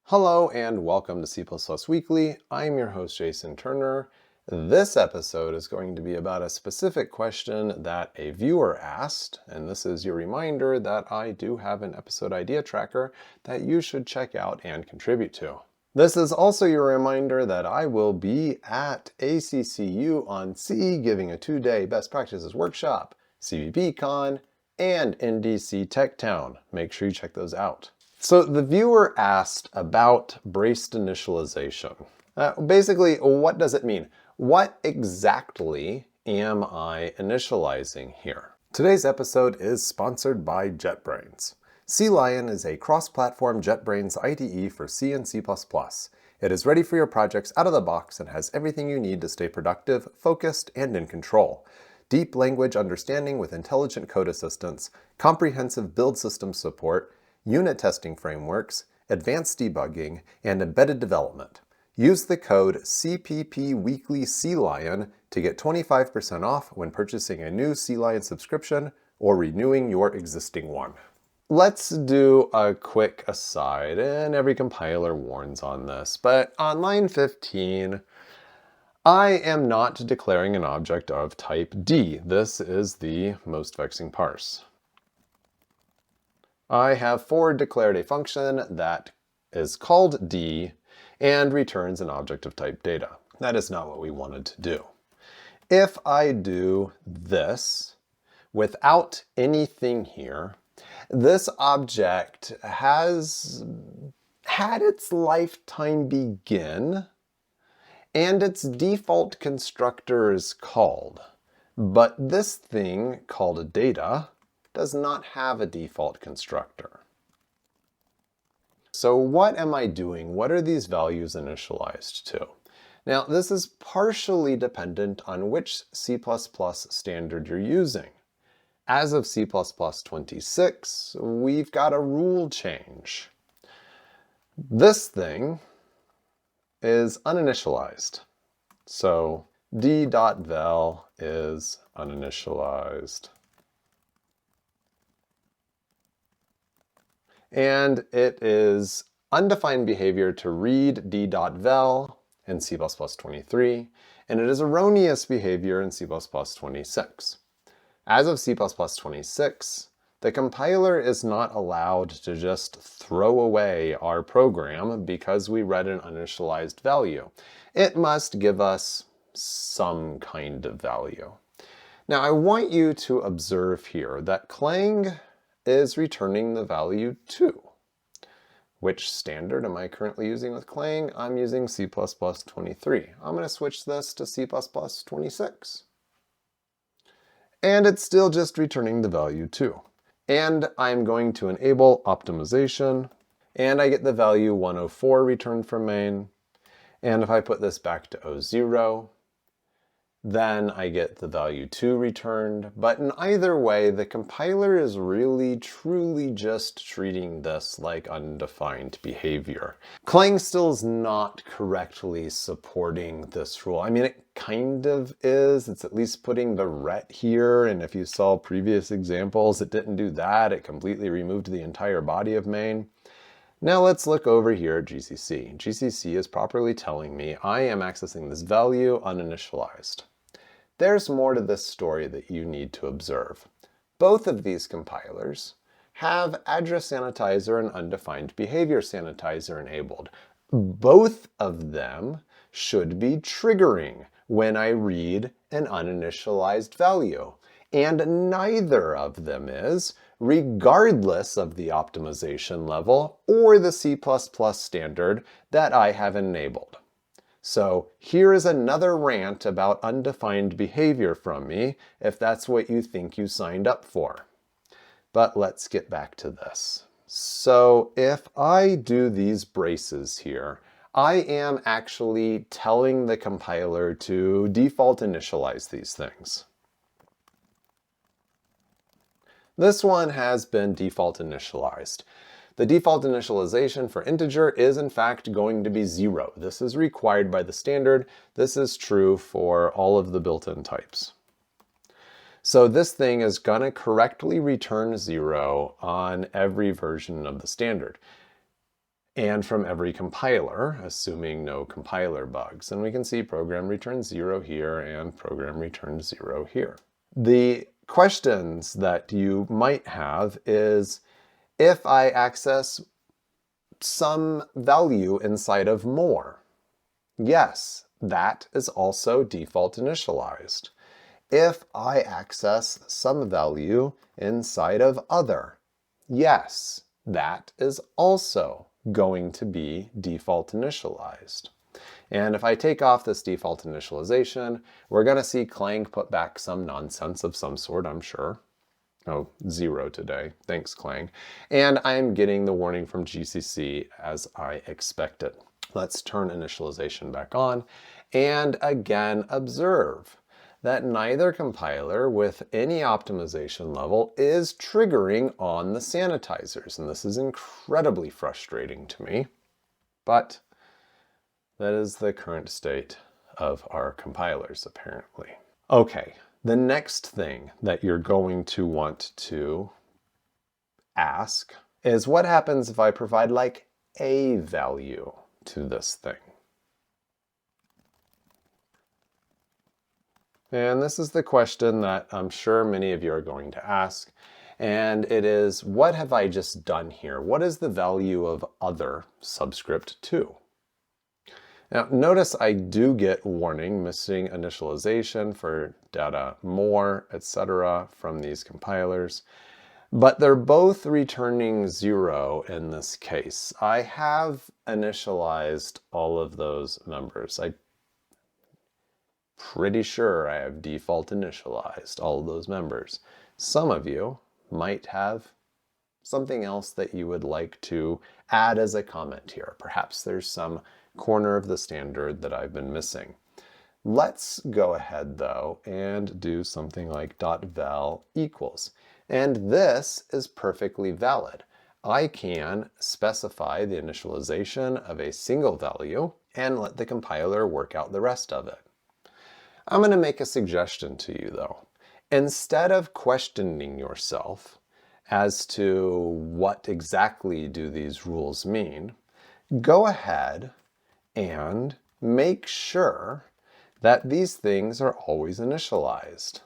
Hello and welcome to C++ Weekly. I'm your host Jason Turner. This episode is going to be about a specific question that a viewer asked, and this is your reminder that I do have an episode idea tracker that you should check out and contribute to. This is also your reminder that I will be at ACCU on C giving a 2-day best practices workshop, CVBCon, and NDC Tech Town. Make sure you check those out. So the viewer asked about braced initialization. Basically, what does it mean? What exactly am I initializing here? Today's episode is sponsored by JetBrains. CLion is a cross-platform JetBrains IDE for C and C++. It is ready for your projects out of the box and has everything you need to stay productive, focused, and in control. Deep language understanding with intelligent code assistance, comprehensive build system support, unit testing frameworks, advanced debugging, and embedded development. Use the code CPPWeeklyCLion to get 25% off when purchasing a new CLion subscription or renewing your existing one. Let's do a quick aside, and every compiler warns on this, but on line 15, I am not declaring an object of type D. This is the most vexing parse. I have declared a function that is called D and returns an object of type data. That is not what we wanted to do. If I do this without anything here, this object has had its lifetime begin and its default constructor is called. But this thing called data does not have a default constructor. So what am I doing? What are these values initialized to? Now, this is partially dependent on which C++ standard you're using. As of C++ 26, we've got a rule change. This thing is uninitialized. So d.vel is uninitialized. And it is undefined behavior to read d.vel in C++ 23, and it is erroneous behavior in C++ 26. As of C++ 26, the compiler is not allowed to just throw away our program because we read an uninitialized value. It must give us some kind of value. Now I want you to observe here that Clang is returning the value 2. Which standard am I currently using with Clang? I'm using C++ 23. I'm going to switch this to C++ 26. And it's still just returning the value 2. And I'm going to enable optimization, and I get the value 104 returned from main. And if I put this back to 0, then I get the value 2 returned. But in either way, the compiler is really, truly just treating this like undefined behavior. Clang still is not correctly supporting this rule. I mean, it kind of is. It's at least putting the ret here. And if you saw previous examples, it didn't do that. It completely removed the entire body of main. Now let's look over here at GCC. GCC is properly telling me I am accessing this value uninitialized. There's more to this story that you need to observe. Both of these compilers have address sanitizer and undefined behavior sanitizer enabled. Both of them should be triggering when I read an uninitialized value, and neither of them is, regardless of the optimization level or the C++ standard that I have enabled. So here is another rant about undefined behavior from me, if that's what you think you signed up for. But let's get back to this. So if I do these braces here, I am actually telling the compiler to default initialize these things. This one has been default initialized. The default initialization for integer is in fact going to be 0. This is required by the standard. This is true for all of the built-in types. So this thing is going to correctly return 0 on every version of the standard. and from every compiler, assuming no compiler bugs. And we can see program returns 0 here and program returns 0 here. The questions that you might have is, if I access some value inside of more, yes, that is also default initialized. If I access some value inside of other, yes, that is also going to be default initialized. And if I take off this default initialization, we're going to see Clang put back some nonsense of some sort, I'm sure. Oh, 0 today. Thanks, Clang. And I'm getting the warning from GCC as I expected. Let's turn initialization back on and again observe that neither compiler with any optimization level is triggering on the sanitizers. And this is incredibly frustrating to me, but that is the current state of our compilers, apparently. Okay, the next thing that you're going to want to ask is, what happens if I provide like a value to this thing? And this is the question that I'm sure many of you are going to ask. And it is, what have I just done here? What is the value of other subscript 2? Now, notice I do get warning, missing initialization for data more, etc. from these compilers. But they're both returning 0 in this case. I have initialized all of those members. I'm pretty sure I have default initialized all of those members. Some of you might have something else that you would like to add as a comment here. Perhaps there's some corner of the standard that I've been missing. Let's go ahead though and do something like .val equals. And this is perfectly valid. I can specify the initialization of a single value and let the compiler work out the rest of it. I'm going to make a suggestion to you though. Instead of questioning yourself as to what exactly do these rules mean, go ahead and make sure that these things are always initialized.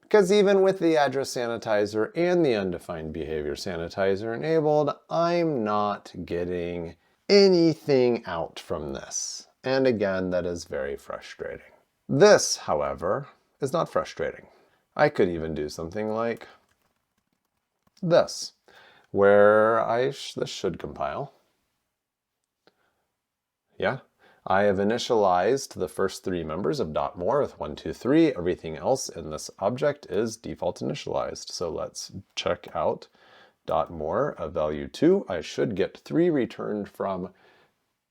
Because even with the address sanitizer and the undefined behavior sanitizer enabled, I'm not getting anything out from this. And again, that is very frustrating. This, however, is not frustrating. I could even do something like this, where this should compile. Yeah, I have initialized the first 3 members of .more with 1, 2, 3. Everything else in this object is default initialized. So let's check out .more of value 2. I should get 3 returned from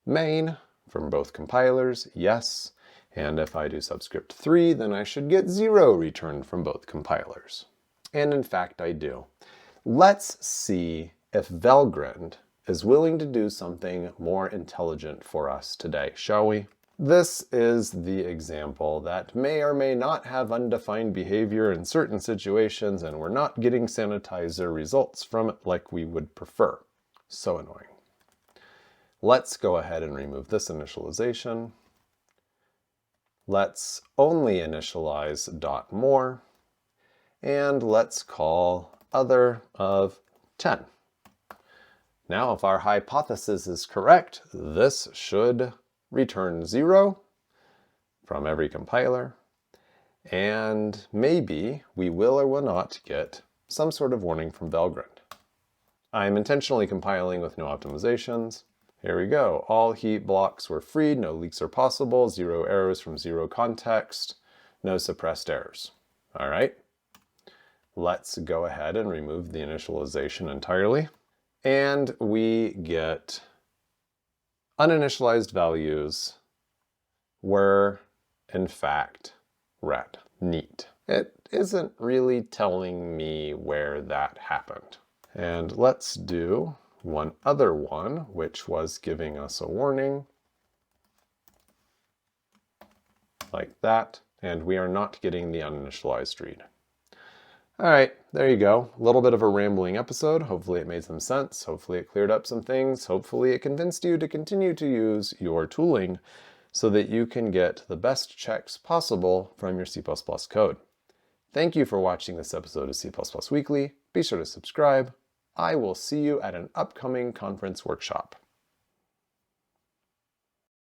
main from both compilers, yes. And if I do subscript 3, then I should get 0 returned from both compilers. And in fact, I do. Let's see if Valgrind is willing to do something more intelligent for us today, shall we? This is the example that may or may not have undefined behavior in certain situations, and we're not getting sanitizer results from it like we would prefer. So annoying. Let's go ahead and remove this initialization. Let's only initialize .more, and let's call other of 10. Now, if our hypothesis is correct, this should return 0 from every compiler, and maybe we will or will not get some sort of warning from Valgrind. I'm intentionally compiling with no optimizations. Here we go. All heap blocks were freed, no leaks are possible, 0 errors from 0 context, no suppressed errors. All right. Let's go ahead and remove the initialization entirely. And we get uninitialized values were, in fact, red. Neat. It isn't really telling me where that happened. And let's do one other one, which was giving us a warning. Like that. And we are not getting the uninitialized read. All right, there you go. A little bit of a rambling episode. Hopefully it made some sense. Hopefully it cleared up some things. Hopefully it convinced you to continue to use your tooling so that you can get the best checks possible from your C++ code. Thank you for watching this episode of C++ Weekly. Be sure to subscribe. I will see you at an upcoming conference workshop.